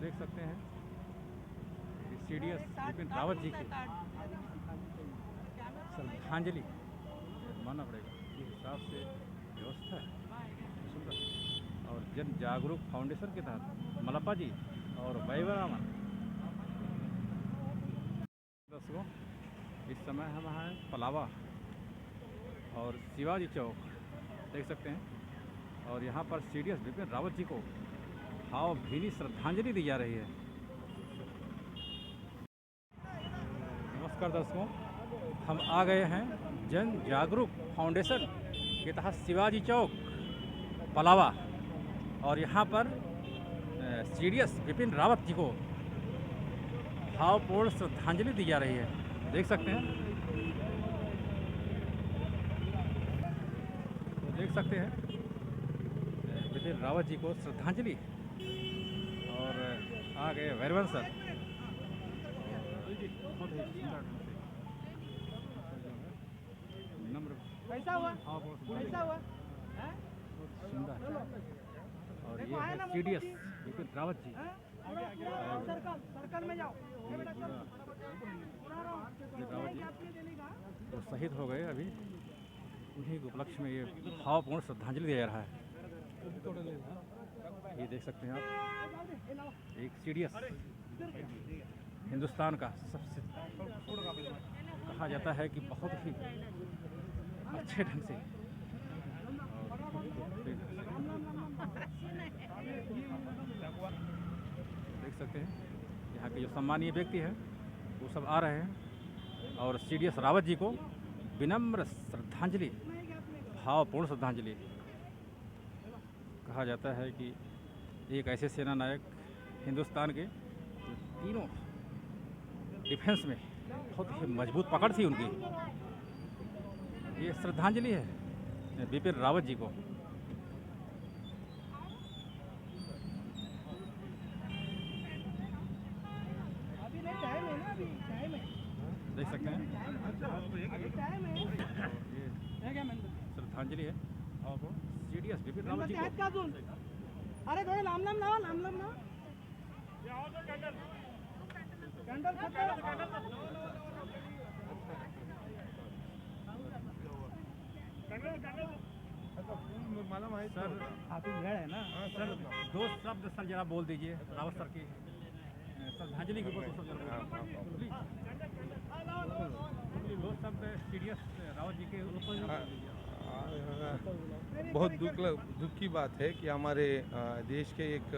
देख सकते हैं सीडीएस बिपिन रावत जी की श्रद्धांजलि मानना पड़ेगा इस हिसाब से व्यवस्था है सुंदर। और जन जागरूक फाउंडेशन के तहत मलप्पा जी और वैवरामन। दर्शकों, इस समय हम हैं पलावा और शिवाजी चौक देख सकते हैं, और यहाँ पर सीडीएस बिपिन रावत जी को भावभीनी श्रद्धांजलि दी जा रही है। नमस्कार दर्शकों, हम आ गए हैं जन जागरूक फाउंडेशन के तहत शिवाजी चौक पलावा, और यहाँ पर सीडीएस बिपिन रावत जी को भावपूर्ण श्रद्धांजलि दी जा रही है। देख सकते हैं, तो देख सकते हैं बिपिन रावत जी को श्रद्धांजलि। और आ गए वैरवन सर, बहुत ही सुंदर नम्र कैसा हुआ? कैसा हुआ? सुंदर। और ये है सीडीएस बिपिन रावत जी। सर्कल में जाओ। जो शहीद हो गए अभी, उन्हीं के उपलक्ष्य में ये भावपूर्ण श्रद्धांजलि दिया जा रहा है। ये देख सकते हैं आप, एक सीडीएस हिंदुस्तान का सबसे कहा जाता है कि बहुत ही अच्छे ढंग से देख सकते हैं यहाँ के जो सम्मानीय व्यक्ति हैं वो सब आ रहे हैं, और सीडीएस रावत जी को विनम्र श्रद्धांजलि, भावपूर्ण श्रद्धांजलि। कहा जाता है कि एक ऐसे सेना नायक हिंदुस्तान के जो तीनों डिफेंस में बहुत ही मजबूत पकड़ थी उनकी। ये श्रद्धांजलि है बिपिन रावत जी को। देख सकते हैं ये श्रद्धांजलि है और सीडीएस बिपिन रावत जी को। अरे थोड़े लाम लाम लाओ, लाम लाम लाओ। कैंडल सर काफी भीड़ है ना सर, दो शब्द सर जरा बोल दीजिए रावत सर की श्रद्धांजलि के ऊपर। दो शब्द सीडीएस रावत जी के ऊपर। बहुत दुख की बात है कि हमारे देश के एक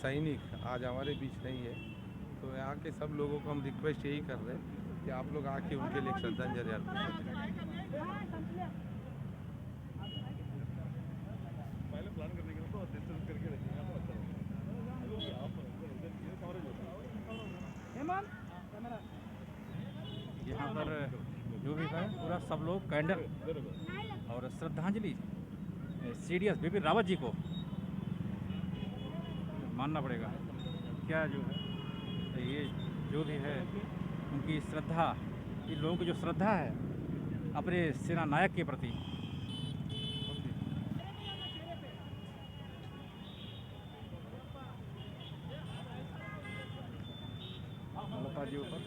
सैनिक आज हमारे बीच नहीं है। तो यहाँ के सब लोगों को हम रिक्वेस्ट यही कर रहे हैं कि आप लोग आके उनके लिए श्रद्धांजलि अर्पित करें। यहाँ पर जो भी है पूरा सब लोग कैंडल और श्रद्धांजलि सीडीएस बिपिन रावत जी को मानना पड़ेगा। क्या जो है ये जो भी है उनकी श्रद्धा, इन लोगों की जो श्रद्धा है अपने सेना नायक के प्रति। मलप्पा जी ऊपर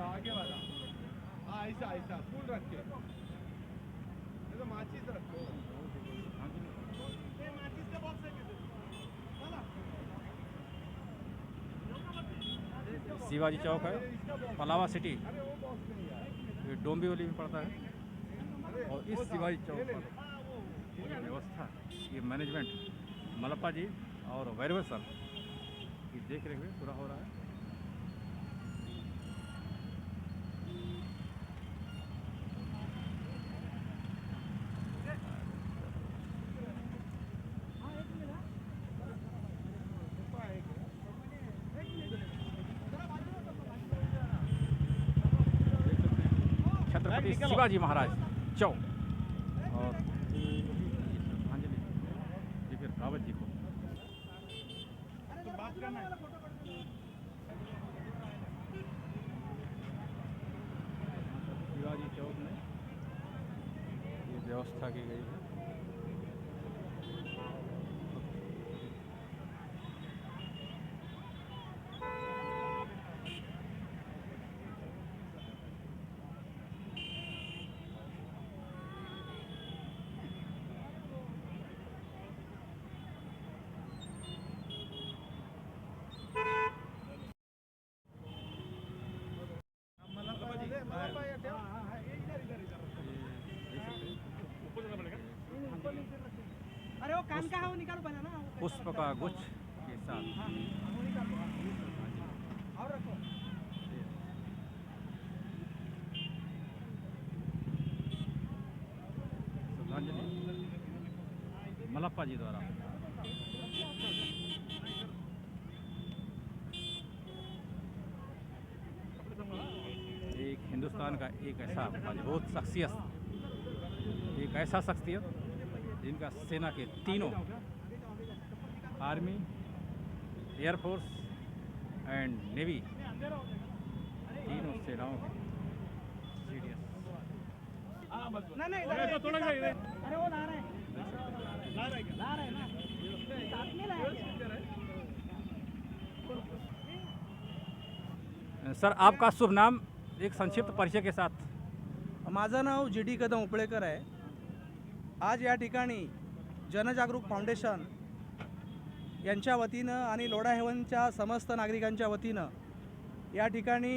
आगे वाला ऐसा ऐसा फूल रख के तो माचिस रखो। शिवाजी चौक है, पलावा सिटी, ये डोंबिवली में पड़ता है। और इस शिवाजी चौक पर ये व्यवस्था, ये मैनेजमेंट मलप्पा जी और वैरवन सर की देख रेख में पूरा हो रहा है। छत्रपति शिवाजी महाराज चौक और श्रद्धांजलि बिपिन रावत जी को। शिवाजी चौक में व्यवस्था की गई है। अरे वो कान का है वो निकालो पहले ना वो पुष्प का गुच्छ के साथ वो निकालो और रखो श्रद्धांजलि मलप्पा जी द्वारा। एक हिंदुस्तान का एक ऐसा मजबूत शख्सियत, एक ऐसा शख्सियत जिनका सेना के तीनों आर्मी, एयरफोर्स एंड नेवी तीनों सेनाओं के सीडीएस नहीं अरे वो ला रहे हैं ना साथ में लाएंगे। सर आपका शुभ नाम एक संक्षिप्त परिचय के साथ। माझं नाव GD कदम उपळेकर आहे। आज या ठिकाणी जनजागरूक फाउंडेशन यांच्या वतीनं आणि लोढा हेवनच्या समस्त नागरिकांच्या वतीनं या ठिकाणी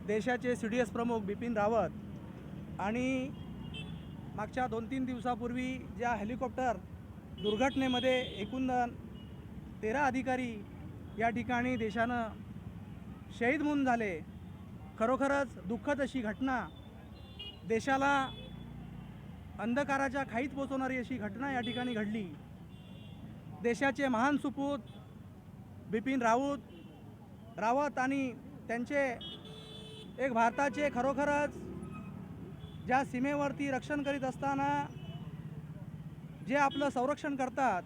देशाचे CDS प्रमुख बिपिन रावत आणि मागच्या 2-3 दिवसापूर्वी ज्या हेलिकॉप्टर दुर्घटनेमध्ये एकूण 13 अधिकारी या ठिकाणी देशानं शहीद होऊन झाले, खरोखरच दुःखद अशी घटना, देशाला अंधकाराच्या खाईत पोचवणारी अशी घटना या ठिकाणी घडली। देशाचे महान सुपूत बिपिन रावत आणि त्यांचे एक भारताचे खरोखरच ज्या सीमेवरती रक्षण करीत असताना जे आपलं संरक्षण करतात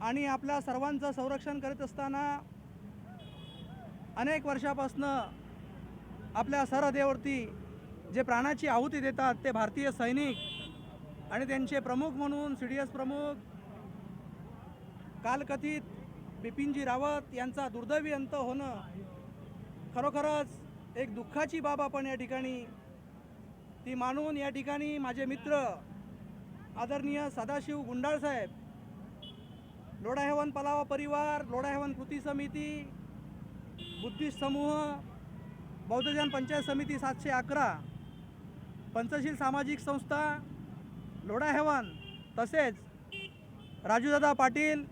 आणि आपल्या सर्वांचं संरक्षण करीत असताना अनेक वर्षापासून आपल्या सरहदेवरती जे प्राणाची आहुती देतात ते भारतीय सैनिक आणि त्यांचे प्रमुख म्हणून CDS प्रमुख कालकथित बिपिनजी रावत यांचा दुर्दैवी अंत होणं खरोखरच एक दुःखाची बाब आपण या ठिकाणी ती मानून या ठिकाणी माझे मित्र आदरणीय सदाशिव गुंडाळ साहेब, लोढा हेवन पलावा परिवार, लोढा हेवन कृती समिती, बुद्धिस्ट समूह, बौद्धजन पंचायत समिती 711, पंचशील सामाजिक संस्था लोढा हेवन, तसेच राजूदादा पाटील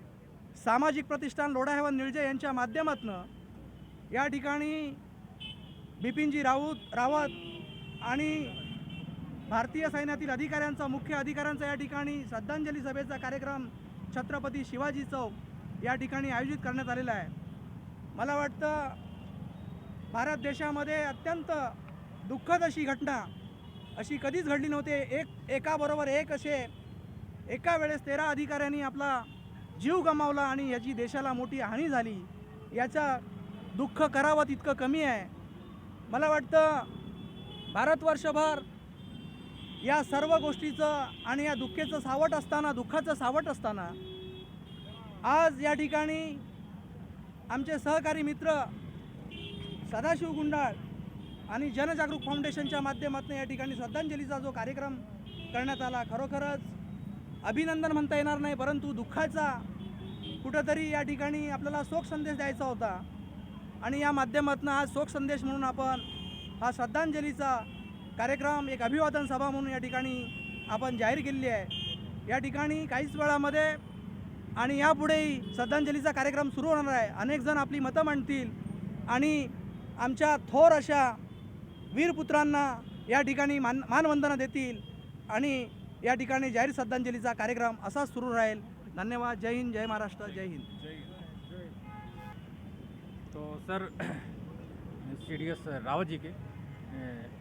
सामाजिक प्रतिष्ठान लोढा हेवन निळजे यांच्या माध्यमातून या ठिकाणी बिपिनजी रावत आणि भारतीय सैन्यातील अधिकाऱ्यांचा, मुख्य अधिकाऱ्यांचा या ठिकाणी श्रद्धांजली सभेचा कार्यक्रम छत्रपती शिवाजी चौक या ठिकाणी आयोजित करण्यात आलेला आहे। मला वाटतं भारत देशामध्ये अत्यंत दुःखद अशी घटना अशी कधीच घडली नव्हती। एकाबरोबर एक असे एका वेळेस 13 अधिकाऱ्यांनी आपला जीव गमावला आणि याची देशाला मोठी हानी झाली। याचा दुःख करावं तितकं कमी आहे। मला वाटतं भारतवर्षभर या सर्व गोष्टीचं आणि या दुःखाचं सावट असताना आज या ठिकाणी आमचे सहकारी मित्र सदाशिव गुंडाळ आणि जनजागरूक फाउंडेशनच्या माध्यमातून या ठिकाणी श्रद्धांजलीचा जो कार्यक्रम करण्यात आला, खरोखरच अभिनंदन म्हणता येणार नाही, परंतु दुःखाचा कुठंतरी या ठिकाणी आपल्याला शोक संदेश द्यायचा होता आणि या माध्यमातून आज शोक संदेश म्हणून आपण हा श्रद्धांजलीचा कार्यक्रम एक अभिवादन सभा म्हणून या ठिकाणी आपण जाहीर केलेली आहे। या ठिकाणी काहीच वेळामध्ये आणि यापुढेही श्रद्धांजलीचा कार्यक्रम सुरू होणार आहे। अनेक जण आपली मतं मांडतील आणि आमच्या थोर अशा वीरपुत्रांना या ठिकाणी मानवंदना देतील आणि या ठिकाणी जाहीर श्रद्धांजलीचा कार्यक्रम असाच सुरू राहील। धन्यवाद। जय हिंद, जय महाराष्ट्र, जय हिंद। तो सर CDS रावत जी के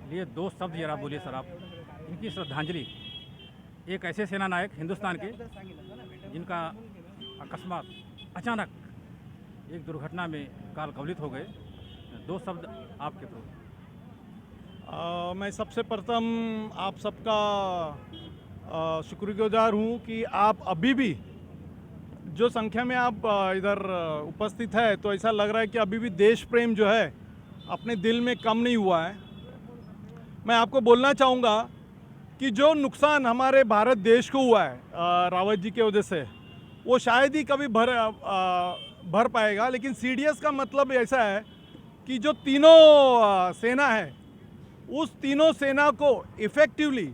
लिए 2 शब्द जरा बोलिए सर आप। इनकी श्रद्धांजलि एक ऐसे सेना नायक हिंदुस्तान के जिनका अकस्मात अचानक एक दुर्घटना में काल कवलित हो गए। 2 शब्द आपके थ्रू। मैं सबसे प्रथम आप सबका शुक्रगुजार हूँ कि आप अभी भी जो संख्या में आप इधर उपस्थित है, तो ऐसा लग रहा है कि अभी भी देश प्रेम जो है अपने दिल में कम नहीं हुआ है। मैं आपको बोलना चाहूँगा कि जो नुकसान हमारे भारत देश को हुआ है रावत जी के वजह से, वो शायद ही कभी भर पाएगा। लेकिन CDS का मतलब ऐसा है कि जो तीनों सेना है, उस तीनों सेना को इफ़ेक्टिवली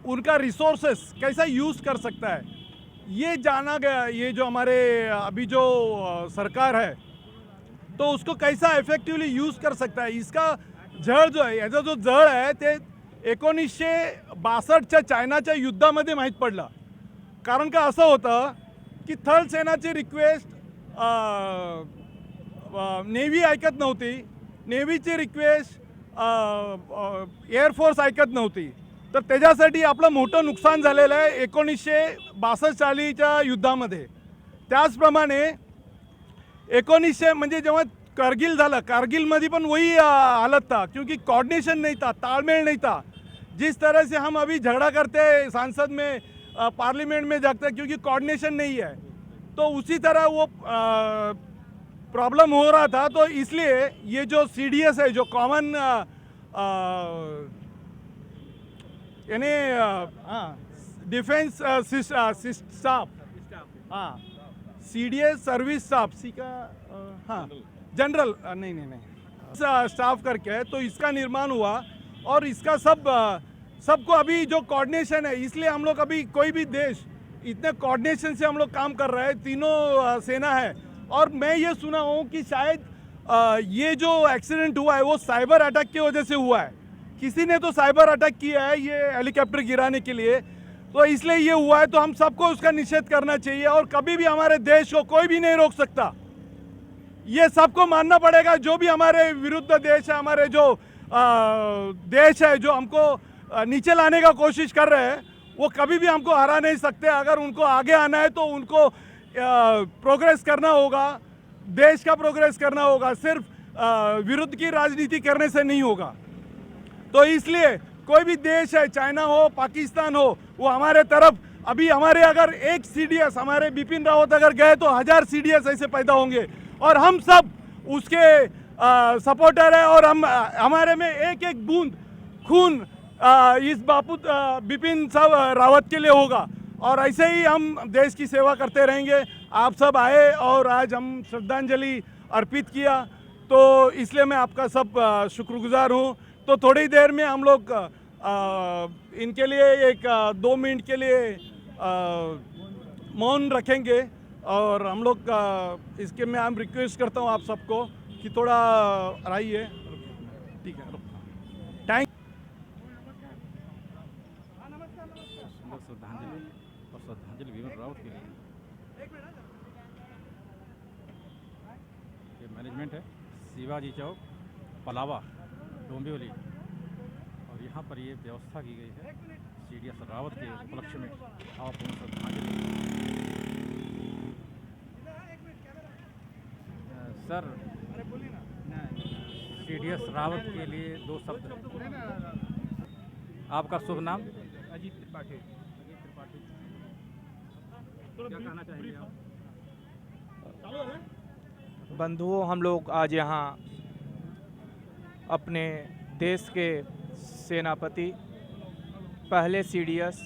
उनका रिसोर्सेस कैसा यूज़ कर सकता है, ये जाना गया। ये जो हमारे अभी जो सरकार है, तो उसको कैसा इफेक्टिवली यूज कर सकता है, इसका जळ जो आहे, याचा जो जळ आहे ते 1962च्या चायनाच्या युद्धामध्ये माहीत पडलं. कारण का असं होतं की थल सेनाची रिक्वेस्ट नेव्ही ऐकत नव्हती, नेव्हीची रिक्वेस्ट एअरफोर्स ऐकत नव्हती. तर त्याच्यासाठी आपलं मोठं नुकसान झालेलं आहे 1962 सालीच्या युद्धामध्ये. त्याचप्रमाणे 1900 म्हणजे जेव्हा कारगिल झालं, कारगिलमध्ये पण वही हालत था, क्योंकि कोऑर्डिनेशन नहीं था, तालमेल नहीं था. जिस तरह से हम अभी झगड़ा करते हैं संसद में, पार्लियामेंट में जाते हैं, क्योंकि कोऑर्डिनेशन नहीं है, तो उसी तरह वो प्रॉब्लम हो रहा था. तो इसलिए ये जो CDS है, जो कॉमन यानी डिफेंस स्टाफ, हाँ CDS सर्विस स्टाफ, सी का हाँ जनरल नहीं स्टाफ करके है, तो इसका निर्माण हुआ. और इसका सबको अभी जो कोऑर्डिनेशन है, इसलिए हम लोग अभी कोई भी देश इतने कोऑर्डिनेशन से हम लोग काम कर रहे हैं, तीनों सेना है. और मैं ये सुना हूँ कि शायद ये जो एक्सीडेंट हुआ है वो साइबर अटैक की वजह से हुआ है. किसी ने तो साइबर अटैक किया है ये हेलीकॉप्टर गिराने के लिए, तो इसलिए ये हुआ है. तो हम सबको उसका निषेध करना चाहिए, और कभी भी हमारे देश को कोई भी नहीं रोक सकता. ये सबको मानना पड़ेगा. जो भी हमारे विरुद्ध देश है, हमारे जो देश है जो हमको नीचे लाने का कोशिश कर रहे हैं, वो कभी भी हमको हरा नहीं सकते. अगर उनको आगे आना है तो उनको प्रोग्रेस करना होगा, देश का प्रोग्रेस करना होगा, सिर्फ विरुद्ध की राजनीति करने से नहीं होगा. तो इसलिए कोई भी देश है, चाइना हो, पाकिस्तान हो, वो हमारे तरफ अभी हमारे अगर एक CDS, हमारे बिपिन रावत अगर गए तो 1000 CDS ऐसे पैदा होंगे, और हम सब उसके सपोर्टर है. और हम हमारे में एक एक बूंद खून इस बापू बिपिन साहब रावत के लिए होगा, और ऐसे ही हम देश की सेवा करते रहेंगे. आप सब आए और आज हम श्रद्धांजलि अर्पित किया, तो इसलिए मैं आपका सब शुक्रगुजार हूँ. तो थोड़ी देर में हम लोग इनके लिए एक 2 मिनट के लिए मौन रखेंगे, और हम लोग इसके में हम रिक्वेस्ट करता हूँ आप सबको कि थोड़ा आइए. ठीक है, थैंक. श्रद्धांजलि बिपिन रावत के लिए. ये मैनेजमेंट है शिवाजी चौक, पलावा, डोंबिवली, और यहाँ पर ये व्यवस्था की गई है CDS रावत के उपलक्ष्य में. आप श्रद्धांजलि. सर, CDS रावत के लिए 2 शब्द. आपका शुभ नाम? अजीत त्रिपाठी. क्या कहना चाहेंगे आप? बंधुओं, हम लोग आज यहाँ अपने देश के सेनापति पहले CDS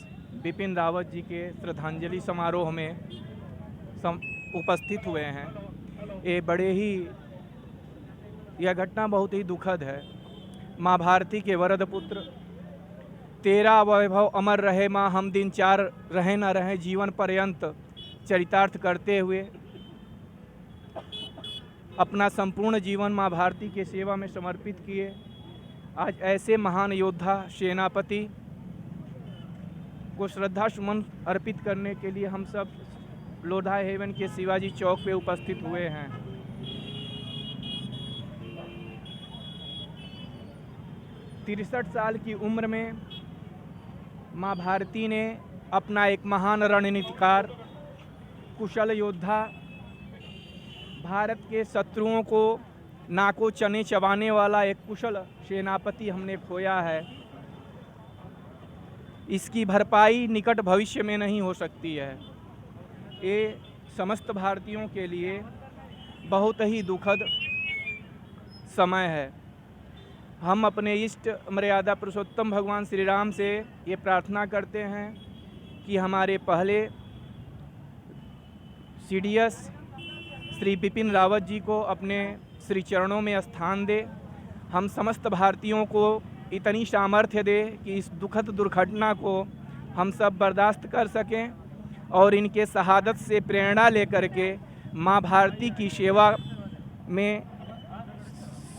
बिपिन रावत जी के श्रद्धांजलि समारोह में उपस्थित हुए हैं. ये बड़े ही यह घटना बहुत ही दुखद है. माँ भारती के वरद पुत्र, तेरा वैभव अमर रहे माँ, हम दिन 4 रहे न रहे, जीवन पर्यंत चरितार्थ करते हुए अपना संपूर्ण जीवन माँ भारती के सेवा में समर्पित किए. आज ऐसे महान योद्धा सेनापति को श्रद्धा सुमन अर्पित करने के लिए हम सब लोधा हेवन के शिवाजी चौक पे उपस्थित हुए हैं. तिरसठ साल की उम्र में माँ भारती ने अपना एक महान रणनीतिकार, कुशल योद्धा, भारत के शत्रुओं को नाको चने चबाने वाला एक कुशल सेनापति हमने खोया है। इसकी भरपाई निकट भविष्य में नहीं हो सकती है। ये समस्त भारतीयों के लिए बहुत ही दुखद समय है। हम अपने इष्ट मर्यादा पुरुषोत्तम भगवान श्री राम से ये प्रार्थना करते हैं कि हमारे पहले CDS श्री बिपिन रावत जी को अपने श्री चरणों में स्थान दे। हम समस्त भारतीयों को इतनी सामर्थ्य दे कि इस दुखद दुर्घटना को हम सब बर्दाश्त कर सकें और इनके शहादत से प्रेरणा लेकर के माँ भारती की सेवा में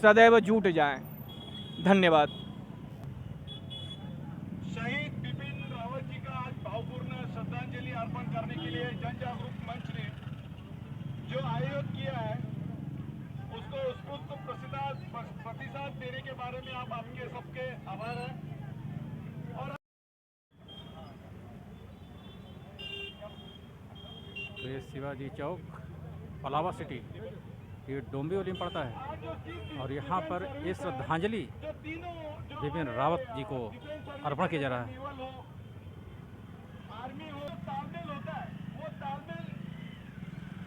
सदैव जुट जाएं। धन्यवाद। शहीद बिपिन रावत जी का आज भावपूर्ण श्रद्धांजलि अर्पण करने के लिए जन जागरूक मंच ने जो आयोजन किया है उसको उत्स्फूर्त प्रतिसाद देने के बारे में आपके सबके आभार है। और तो ये शिवाजी चौक पलावा सिटी ये डोंबिवली में पड़ता है और यहाँ पर ये श्रद्धांजलि बिपिन रावत जी को अर्पण किया जा रहा है। आर्मी हो तालमेल होता है, वो तालमेल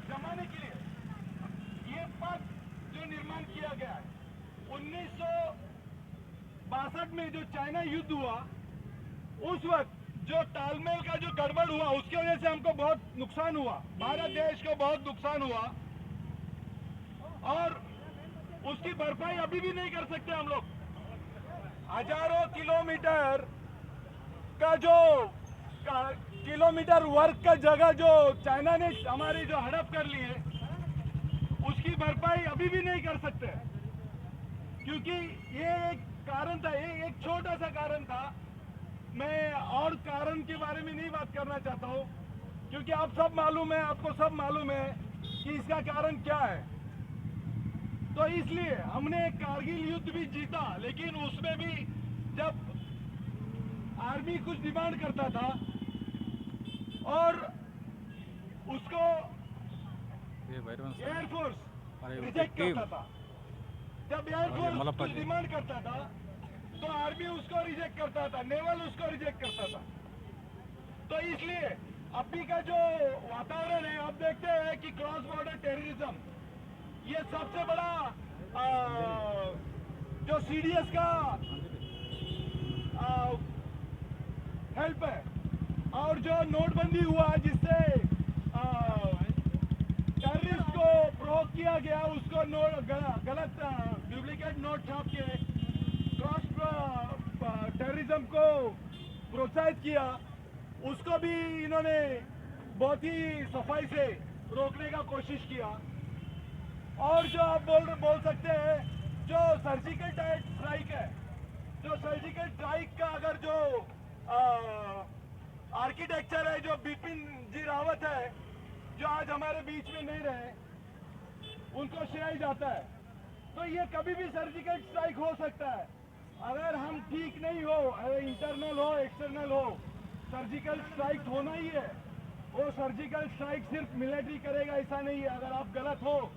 जमाने के लिए ये पद जो निर्माण किया गया है 1962 में जो चाइना युद्ध हुआ उस वक्त जो तालमेल का जो गड़बड़ हुआ उसकी वजह से हमको बहुत नुकसान हुआ, भारत देश को बहुत नुकसान हुआ और उसकी भरपाई अभी भी नहीं कर सकते हम लोग। हजारों किलोमीटर का जो किलोमीटर वर्ग का जगह जो चाइना ने हमारी जो हड़प कर ली है उसकी भरपाई अभी भी नहीं कर सकते, क्योंकि ये एक कारण था, ये एक छोटा सा कारण था। मैं और कारण के बारे में नहीं बात करना चाहता हूँ, क्योंकि आप सब मालूम है, आपको सब मालूम है कि इसका कारण क्या है। तो इसलिए हमने कारगिल युद्ध भी जीता, लेकिन उसमें भी जब आर्मी कुछ डिमांड करता था और उसको एयरफोर्स रिजेक्ट करता था, जब एयरफोर्स कुछ डिमांड करता था तो आर्मी उसको रिजेक्ट करता था, नेवल उसको रिजेक्ट करता था। तो इसलिए अभी का जो वातावरण है आप देखते हैं कि क्रॉस बॉर्डर टेररिज्म ये सबसे बड़ा जो CDS का हेल्प है। और जो नोटबंदी हुआ जिससे टेररिस्ट को प्रोवोक किया गया, उसको गलत डुप्लीकेट नोट छाप के क्रॉस टेररिज्म को प्रोत्साहित किया, उसको भी इन्होंने बहुत ही सफाई से रोकने का कोशिश किया। और जो आप बोल सकते हैं जो सर्जिकल स्ट्राइक है, जो सर्जिकल स्ट्राइक का अगर जो आर्किटेक्चर है जो बिपिन जी रावत है जो आज हमारे बीच में नहीं रहे, उनको श्रेय जाता है। तो ये कभी भी सर्जिकल स्ट्राइक हो सकता है अगर हम ठीक नहीं हो, इंटरनल हो एक्सटर्नल हो, सर्जिकल स्ट्राइक होना ही है। वो सर्जिकल स्ट्राइक सिर्फ मिलिट्री करेगा ऐसा नहीं है। अगर आप गलत हो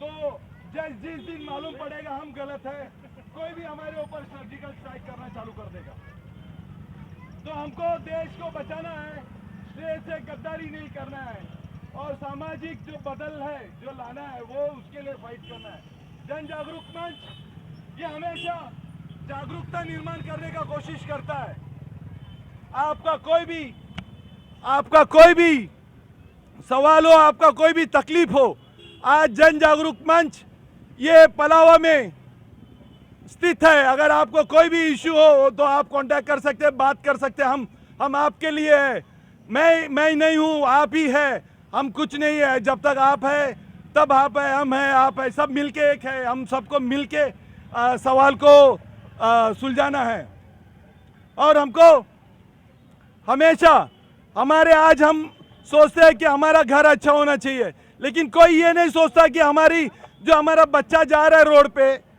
तो जिस दिन मालूम पड़ेगा हम गलत है, कोई भी हमारे ऊपर सर्जिकल स्ट्राइक करना चालू कर देगा। तो हमको देश को बचाना है, देश से गद्दारी नहीं करना है और सामाजिक जो बदल है जो लाना है वो उसके लिए फाइट करना है। जन जागरूक मंच ये हमेशा जागरूकता निर्माण करने का कोशिश करता है। आपका कोई भी सवाल हो, आपका कोई भी तकलीफ हो, आज जन जागरूक मंच ये पलावा में स्थित है। अगर आपको कोई भी इश्यू हो तो आप कांटेक्ट कर सकते हैं, बात कर सकते हैं। हम आपके लिए है। मैं नहीं हूँ, आप ही है। हम कुछ नहीं है, जब तक आप है तब आप है, हम है, आप है, सब मिलके एक है। हम सबको मिलके सवाल को सुलझाना है। और हमको हमेशा आज हम सोचते हैं कि हमारा घर अच्छा होना चाहिए, लेकिन कोई ये नहीं सोचता कि हमारा बच्चा जा रहा है रोड पे,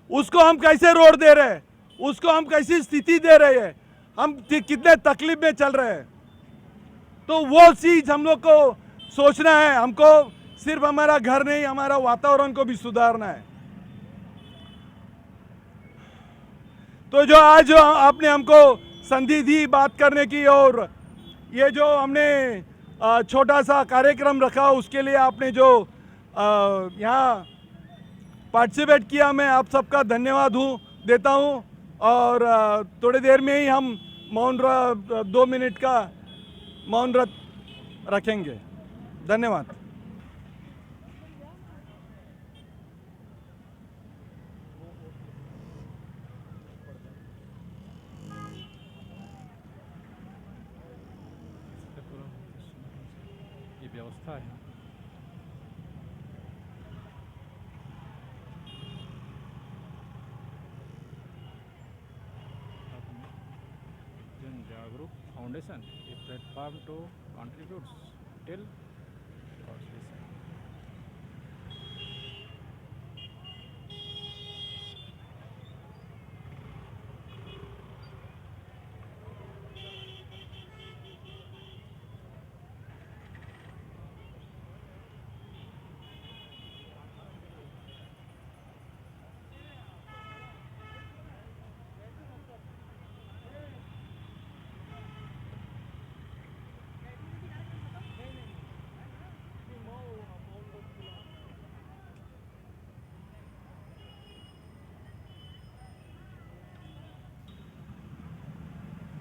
उसको हम कैसे रोड दे रहे हैं, उसको हम कैसी स्थिति दे रहे हैं, हम कितने तकलीफ में चल रहे हैं। तो वो चीज हम लोग को सोचना है। हमको सिर्फ हमारा घर नहीं, हमारा वातावरण को भी सुधारना है। तो जो आज आपने हमको संधि दी बात करने की, और ये जो हमने छोटा सा कार्यक्रम रखा उसके लिए आपने जो यहाँ पार्टिसिपेट किया, मैं आप सबका धन्यवाद देता हूँ। और थोड़ी देर में ही हम 2 मिनट का मौन व्रत रखेंगे। धन्यवाद। ये व्यवस्था है। Jan Jagrook foundation a platform to contribute till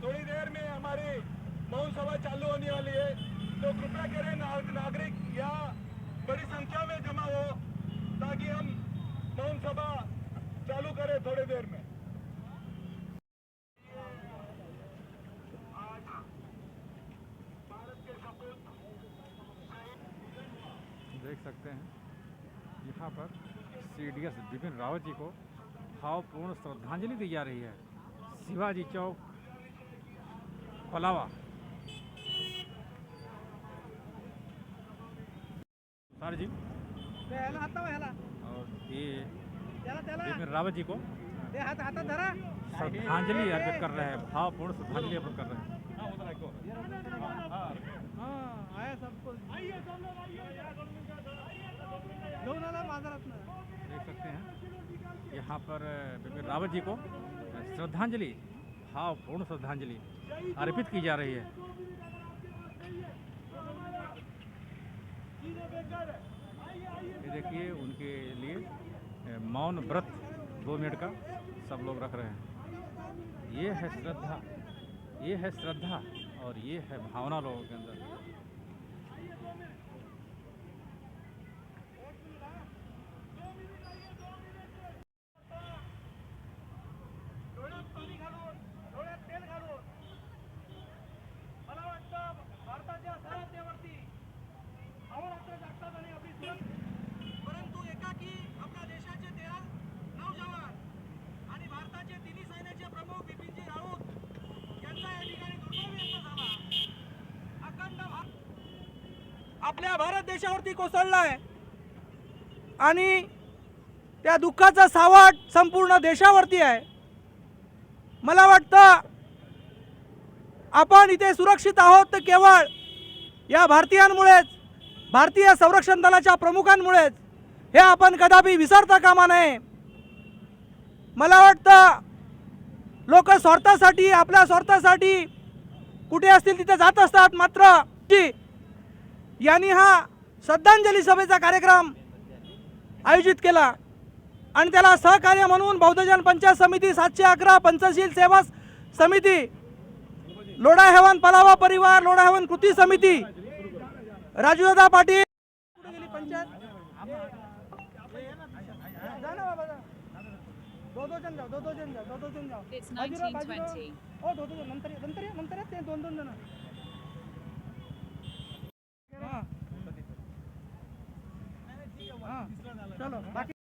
थोड़ी देर में हमारी मौन सभा चालू होने वाली है, तो कृपया करें नागरिक यहाँ बड़ी संख्या में जमा हो ताकि हम मौन सभा चालू करें थोड़ी देर में। देख सकते हैं यहाँ पर CDS बिपिन रावत जी को भावपूर्ण श्रद्धांजलि दी जा रही है। शिवाजी चौक पलावा। सर जी और ये बिपिन रावत जी को श्रद्धांजलि अर्पित कर रहे हैं, भावपूर्ण श्रद्धांजलि अर्पित कर रहे हैं। देख सकते हैं यहाँ पर बिपिन रावत जी को श्रद्धांजलि, भावपूर्ण श्रद्धांजलि अर्पित की जा रही है। ये देखिए उनके लिए मौन व्रत 2 मिनट का सब लोग रख रहे हैं। ये है श्रद्धा, ये है श्रद्धा और ये है भावना लोगों के अंदर। परंतु एकाकी आपल्या देशाचे 13 नौजवान आणि भारताचे तिन्ही सैन्याचे प्रमुख बिपिनजी राऊत यांचा या ठिकाणी दुर्दैवी अंत झाला। अखंड आपल्या भारत देशावरती कोसळलाय आणि त्या दुःखाचा सावट संपूर्ण देशावरती आहे। मला वाटतं आपण इथे सुरक्षित आहोत तर केवळ या भारतीयांमुळेच, भारतीय संरक्षण दलाच्या प्रमुखांमुळेच, हे आपण कदापि विसरता कामा नये। मला वाटतं लोक स्वार्थासाठी, आपल्या स्वार्थासाठी कुठे असतील तिथे जात असतात, मात्र यांनी हा श्रद्धांजली सभेचा कार्यक्रम आयोजित केला आणि त्याला सहकार्य म्हणून बौद्धजन पंचायत समिती 711 पंचशील सेवा समिती, लोढा हेवन पलावा परिवार, लोढा हेवन कृती समिती, राजूदादा पाटील पंचायत It's 1920. नंतर ते 2 जण चलो बाकी